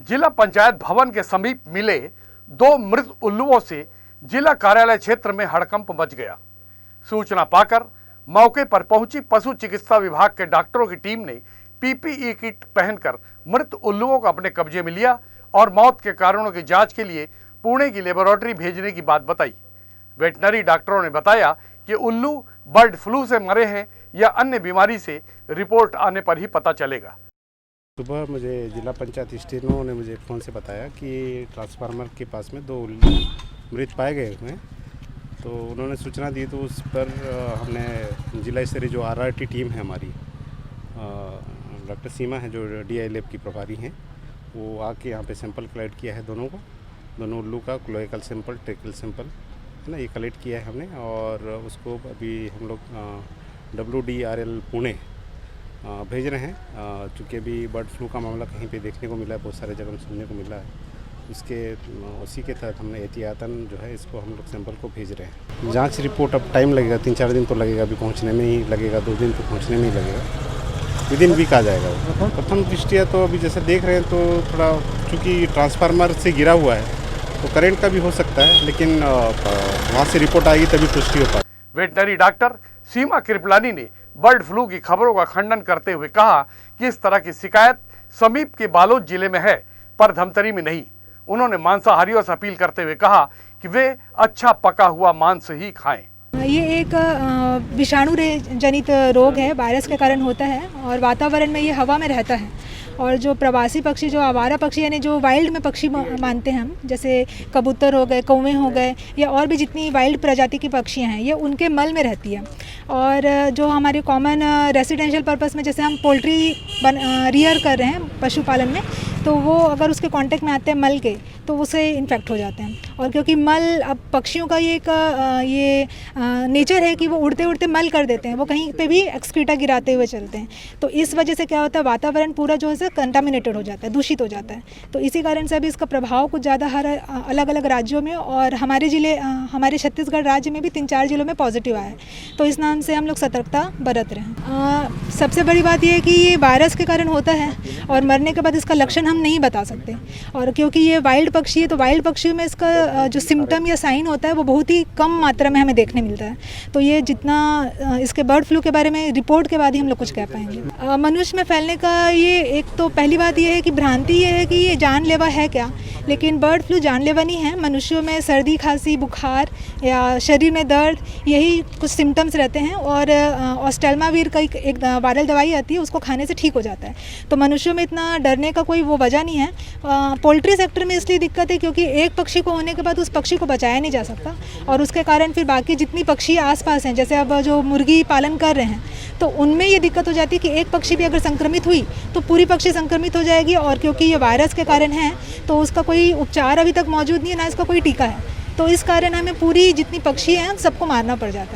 जिला पंचायत भवन के समीप मिले 2 मृत उल्लुओं से जिला कार्यालय क्षेत्र में हड़कंप मच गया। सूचना पाकर मौके पर पहुंची पशु चिकित्सा विभाग के डॉक्टरों की टीम ने पीपीई किट पहनकर मृत उल्लुओं को अपने कब्जे में लिया और मौत के कारणों की जांच के लिए पुणे की लेबोरेटरी भेजने की बात बताई। वेटनरी डॉक्टरों ने बताया कि उल्लू बर्ड फ्लू से मरे हैं या अन्य बीमारी से रिपोर्ट आने पर ही पता चलेगा। सुबह मुझे जिला पंचायत स्टेनो ने मुझे फ़ोन से बताया कि ट्रांसफार्मर के पास में 2 उल्लू मृत पाए गए हुए हैं। तो उन्होंने सूचना दी तो उस पर हमने जिला स्तरीय जो आरआरटी टीम है हमारी, डॉक्टर सीमा है जो डीआई लैब की प्रभारी हैं, वो आके यहाँ पे सैंपल कलेक्ट किया है दोनों उल्लू का क्लोएकल सैंपल, ट्रेकल सैंपल है ना, ये कलेक्ट किया है हमने और उसको अभी हम लोग WDRL पुणे भेज रहे हैं। चूँकि अभी बर्ड फ्लू का मामला कहीं पे देखने को मिला है, बहुत सारे जगह सुनने को मिला है, उसी के तहत हमने एहतियातन जो है इसको हम लोग सैंपल को भेज रहे हैं। जांच रिपोर्ट अब टाइम लगेगा, 3-4 दिन तो लगेगा, अभी पहुंचने में ही लगेगा, 2 दिन तो पहुंचने में ही लगेगा, विदिन वीक आ जाएगा वो। प्रथम दृष्टिया तो अभी जैसे देख रहे हैं तो थोड़ा चूँकि ट्रांसफार्मर से गिरा हुआ है तो करंट का भी हो सकता है, लेकिन वहाँ से रिपोर्ट आएगी तभी पुष्टि हो पाएगी। वेटनरी डॉक्टर सीमा कृपलानी ने बर्ड फ्लू की खबरों का खंडन करते हुए कहा कि इस तरह की शिकायत समीप के बालोद जिले में है पर धमतरी में नहीं। उन्होंने मांसाहारियों से अपील करते हुए कहा कि वे अच्छा पका हुआ मांस ही खाएं। ये एक विषाणु जनित रोग है, वायरस के कारण होता है और वातावरण में ये हवा में रहता है। और जो प्रवासी पक्षी, जो आवारा पक्षी यानी जो वाइल्ड में पक्षी मानते हैं हम, जैसे कबूतर हो गए, कौवे हो गए या और भी जितनी वाइल्ड प्रजाति की पक्षियाँ हैं, ये उनके मल में रहती है। और जो हमारे कॉमन रेसिडेंशियल पर्पस में जैसे हम पोल्ट्री रियर कर रहे हैं पशुपालन में, तो वो अगर उसके कांटेक्ट में आते हैं मल के तो उससे इन्फेक्ट हो जाते हैं। और क्योंकि मल अब पक्षियों का ये नेचर है कि वो उड़ते उड़ते मल कर देते हैं, वो कहीं पे भी एक्सक्रीटा गिराते हुए चलते हैं। तो इस वजह से क्या होता है, वातावरण पूरा जो है कंटामिनेटेड हो जाता है, दूषित हो जाता है। तो इसी कारण से अभी इसका प्रभाव कुछ ज़्यादा हर अलग अलग राज्यों में और हमारे छत्तीसगढ़ राज्य में भी 3-4 जिलों में पॉजिटिव आया है। तो इस नाम से हम लोग सतर्कता बरत रहे हैं। सबसे बड़ी बात यह है कि ये वायरस के कारण होता है और मरने के बाद इसका लक्षण हम नहीं बता सकते। और क्योंकि ये वाइल्ड पक्षी है तो वाइल्ड पक्षियों में इसका जो सिम्टम या साइन होता है वो बहुत ही कम मात्रा में हमें देखने मिलता है। तो ये जितना इसके बर्ड फ्लू के बारे में रिपोर्ट के बाद ही हम लोग कुछ कह पाएंगे। मनुष्य में फैलने का ये एक तो पहली बात ये है कि भ्रांति ये है कि ये जानलेवा है क्या, लेकिन बर्ड फ्लू जानलेवा नहीं है। मनुष्यों में सर्दी, खांसी, बुखार या शरीर में दर्द, यही कुछ सिम्टम्स रहते हैं और ऑस्टेल्मावीर का एक वायरल दवाई आती है, उसको खाने से ठीक हो जाता है। तो मनुष्यों में इतना डरने का कोई वो वजह नहीं है। पोल्ट्री सेक्टर में इसलिए दिक्कत है क्योंकि एक पक्षी को होने के बाद उस पक्षी को बचाया नहीं जा सकता और उसके कारण फिर बाकी जितनी पक्षी आसपास हैं, जैसे अब जो मुर्गी पालन कर रहे हैं, तो उनमें ये दिक्कत हो जाती है कि एक पक्षी भी अगर संक्रमित हुई तो पूरी पक्षी संक्रमित हो जाएगी। और क्योंकि ये वायरस के कारण है तो उसका कोई उपचार अभी तक मौजूद नहीं है, ना इसका कोई टीका है। तो इस कारण हमें पूरी जितनी पक्षी हैं सबको मारना पड़ जाता है।